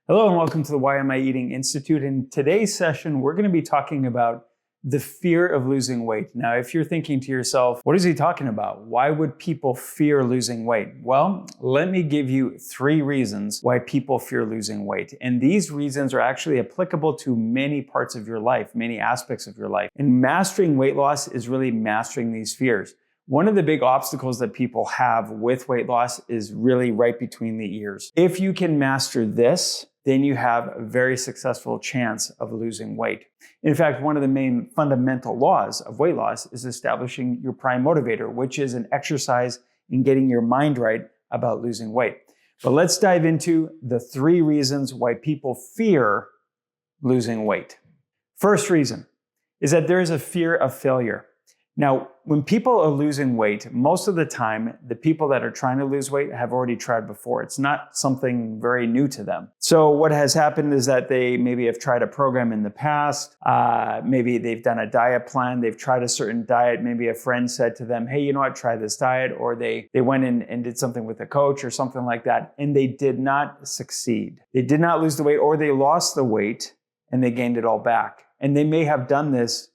Hello and welcome to the Why Am I Eating Institute. In today's session, we're going to be talking about the fear of losing weight. Now, if you're thinking to yourself, what is he talking about? Why would people fear losing weight? Well, let me give you 3 reasons why people fear losing weight. And these reasons are actually applicable to many parts of your life, many aspects of your life. And mastering weight loss is really mastering these fears. One of the big obstacles that people have with weight loss is really right between the ears. If you can master this, then you have a very successful chance of losing weight. In fact, one of the main fundamental laws of weight loss is establishing your prime motivator, which is an exercise in getting your mind right about losing weight. But let's dive into the 3 reasons why people fear losing weight. First reason is that there is a fear of failure. Now, when people are losing weight, most of the time, the people that are trying to lose weight have already tried before. It's not something very new to them. So what has happened is that they maybe have tried a program in the past. Maybe they've done a diet plan. They've tried a certain diet. Maybe a friend said to them, hey, you know what, try this diet. Or they went in and did something with a coach or something like that. And they did not succeed. They did not lose the weight, or they lost the weight and they gained it all back. And they may have done this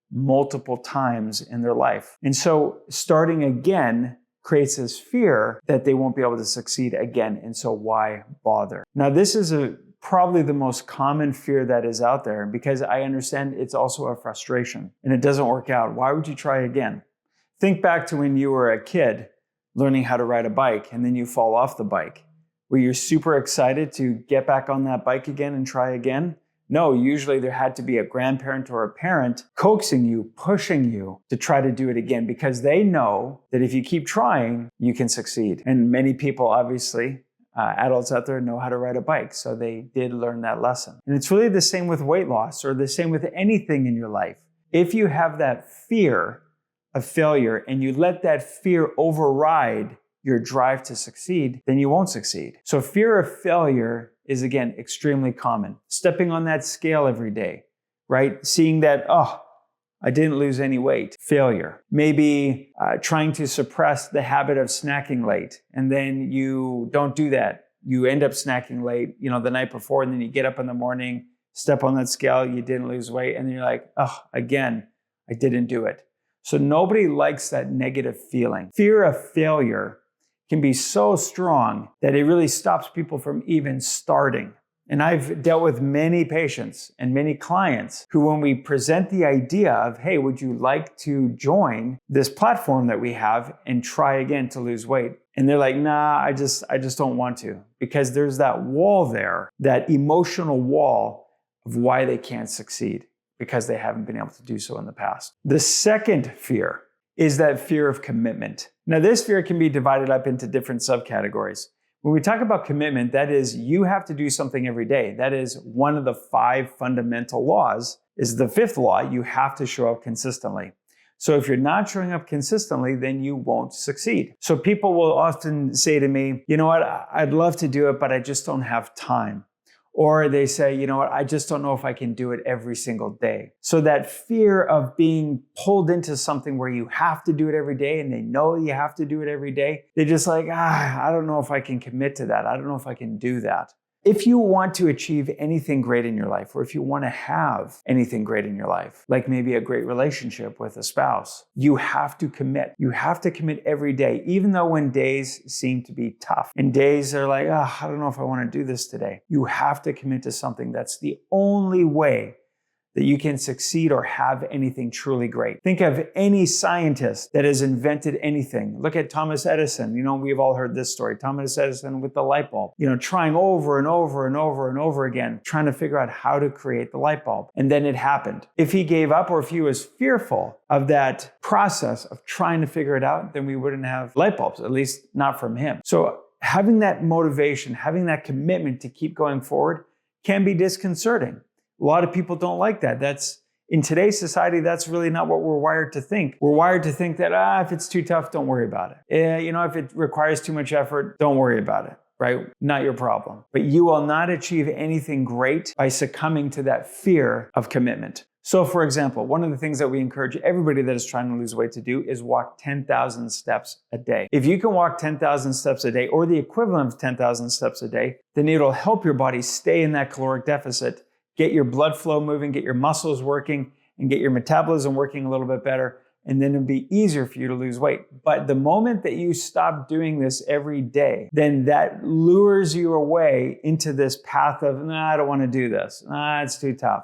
multiple times in their life. And so starting again creates this fear that they won't be able to succeed again. And so why bother? Now, this is probably the most common fear that is out there, because I understand it's also a frustration and it doesn't work out. Why would you try again? Think back to when you were a kid learning how to ride a bike and then you fall off the bike. Were you super excited to get back on that bike again and try again? No, usually there had to be a grandparent or a parent coaxing you, pushing you to try to do it again, because they know that if you keep trying, you can succeed. And many people, obviously, adults out there know how to ride a bike, so they did learn that lesson. And it's really the same with weight loss, or the same with anything in your life. If you have that fear of failure and you let that fear override your drive to succeed, then you won't succeed. So fear of failure is, again, extremely common. Stepping on that scale every day, right? Seeing that, oh, I didn't lose any weight. Failure. Maybe trying to suppress the habit of snacking late, and then you don't do that. You end up snacking late, the night before, and then you get up in the morning, step on that scale, you didn't lose weight, and then you're like, oh, again, I didn't do it. So nobody likes that negative feeling. Fear of failure can be so strong that it really stops people from even starting. And I've dealt with many patients and many clients who, when we present the idea of, hey, would you like to join this platform that we have and try again to lose weight? And they're like, nah, I just don't want to, because there's that wall there, that emotional wall of why they can't succeed, because they haven't been able to do so in the past. The second fear is that fear of commitment. Now, this fear can be divided up into different subcategories. When we talk about commitment, that is, you have to do something every day. That is one of the 5 fundamental laws. Is the 5th law, you have to show up consistently. So if you're not showing up consistently, then you won't succeed. So people will often say to me, you know what, I'd love to do it, but I just don't have time. Or they say, you know what, I just don't know if I can do it every single day. So that fear of being pulled into something where you have to do it every day, and they know you have to do it every day, they're just like, I don't know if I can commit to that. I don't know if I can do that. If you want to achieve anything great in your life, or if you want to have anything great in your life, like maybe a great relationship with a spouse, you have to commit. You have to commit every day, even though when days seem to be tough and days are like, I don't know if I want to do this today. You have to commit to something. That's the only way that you can succeed or have anything truly great. Think of any scientist that has invented anything. Look at Thomas Edison. We've all heard this story. Thomas Edison with the light bulb, trying over and over and over and over again, trying to figure out how to create the light bulb. And then it happened. If he gave up, or if he was fearful of that process of trying to figure it out, then we wouldn't have light bulbs, at least not from him. So having that motivation, having that commitment to keep going forward can be disconcerting. A lot of people don't like that. In today's society, that's really not what we're wired to think. We're wired to think that, if it's too tough, don't worry about it. If it requires too much effort, don't worry about it, right? Not your problem. But you will not achieve anything great by succumbing to that fear of commitment. So for example, one of the things that we encourage everybody that is trying to lose weight to do is walk 10,000 steps a day. If you can walk 10,000 steps a day or the equivalent of 10,000 steps a day, then it'll help your body stay in that caloric deficit, get your blood flow moving, get your muscles working, and get your metabolism working a little bit better. And then it'll be easier for you to lose weight. But the moment that you stop doing this every day, then that lures you away into this path of, nah, I don't want to do this. Nah, it's too tough.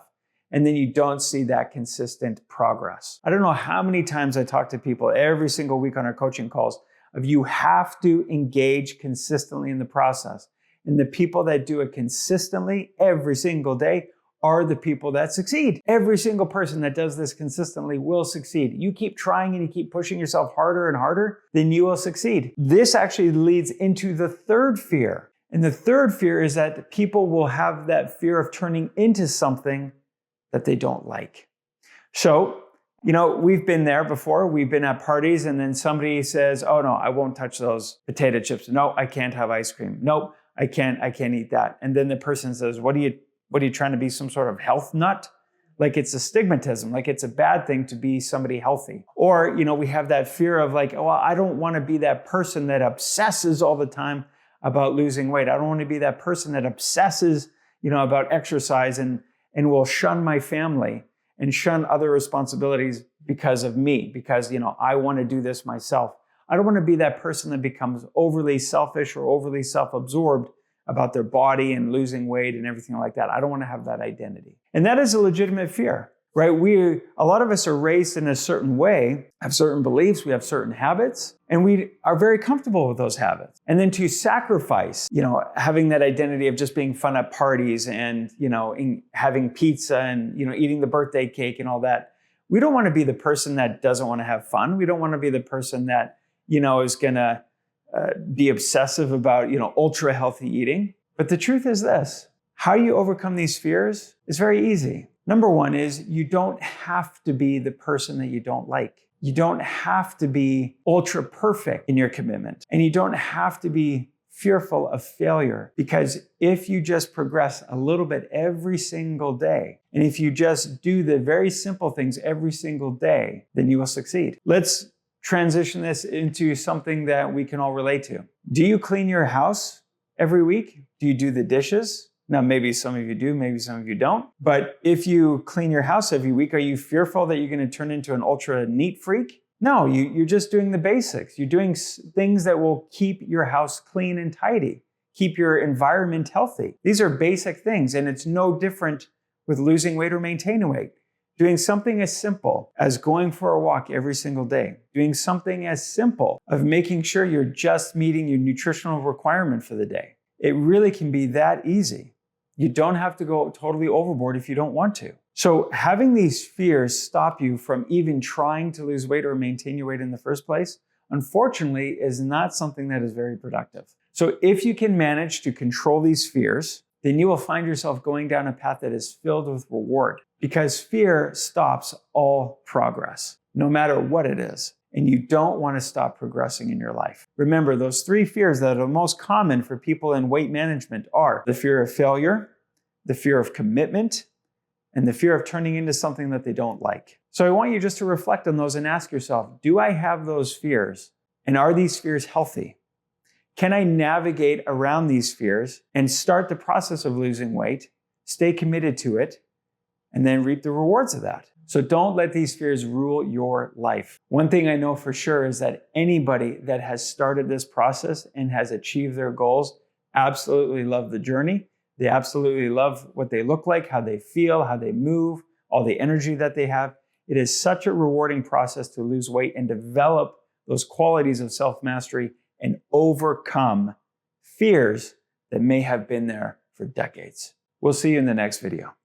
And then you don't see that consistent progress. I don't know how many times I talk to people every single week on our coaching calls of you have to engage consistently in the process. And the people that do it consistently every single day are the people that succeed. Every single person that does this consistently will succeed. You keep trying and you keep pushing yourself harder and harder, then you will succeed. This actually leads into the third fear. And the third fear is that people will have that fear of turning into something that they don't like. So, we've been there before. We've been at parties and then somebody says, oh no, I won't touch those potato chips. No, I can't have ice cream. No, I can't eat that. And then the person says, what are you trying to be, some sort of health nut? Like it's a stigmatism, like it's a bad thing to be somebody healthy. Or, we have that fear of like, oh, I don't want to be that person that obsesses all the time about losing weight. I don't want to be that person that obsesses, about exercise and will shun my family and shun other responsibilities because of me, because, I want to do this myself. I don't want to be that person that becomes overly selfish or overly self-absorbed about their body and losing weight and everything like that. I don't want to have that identity. And that is a legitimate fear, right? A lot of us are raised in a certain way, have certain beliefs, we have certain habits, and we are very comfortable with those habits. And then to sacrifice, having that identity of just being fun at parties and, having pizza and, eating the birthday cake and all that. We don't want to be the person that doesn't want to have fun. We don't want to be the person that, is going to be obsessive about, ultra healthy eating. But the truth is this, how you overcome these fears is very easy. Number one is you don't have to be the person that you don't like. You don't have to be ultra perfect in your commitment. And you don't have to be fearful of failure, because if you just progress a little bit every single day, and if you just do the very simple things every single day, then you will succeed. Let's transition this into something that we can all relate to. Do you clean your house every week? Do you do the dishes? Now, maybe some of you do, maybe some of you don't. But if you clean your house every week, are you fearful that you're going to turn into an ultra neat freak? No, you're just doing the basics. You're doing things that will keep your house clean and tidy, keep your environment healthy. These are basic things, and it's no different with losing weight or maintaining weight. Doing something as simple as going for a walk every single day. Doing something as simple of making sure you're just meeting your nutritional requirement for the day. It really can be that easy. You don't have to go totally overboard if you don't want to. So having these fears stop you from even trying to lose weight or maintain your weight in the first place, unfortunately, is not something that is very productive. So if you can manage to control these fears, then you will find yourself going down a path that is filled with reward, because fear stops all progress, no matter what it is. And you don't want to stop progressing in your life. Remember, those three fears that are most common for people in weight management are the fear of failure, the fear of commitment, and the fear of turning into something that they don't like. So I want you just to reflect on those and ask yourself, do I have those fears? And are these fears healthy? Can I navigate around these fears and start the process of losing weight, stay committed to it, and then reap the rewards of that? So don't let these fears rule your life. One thing I know for sure is that anybody that has started this process and has achieved their goals absolutely love the journey. They absolutely love what they look like, how they feel, how they move, all the energy that they have. It is such a rewarding process to lose weight and develop those qualities of self-mastery and overcome fears that may have been there for decades. We'll see you in the next video.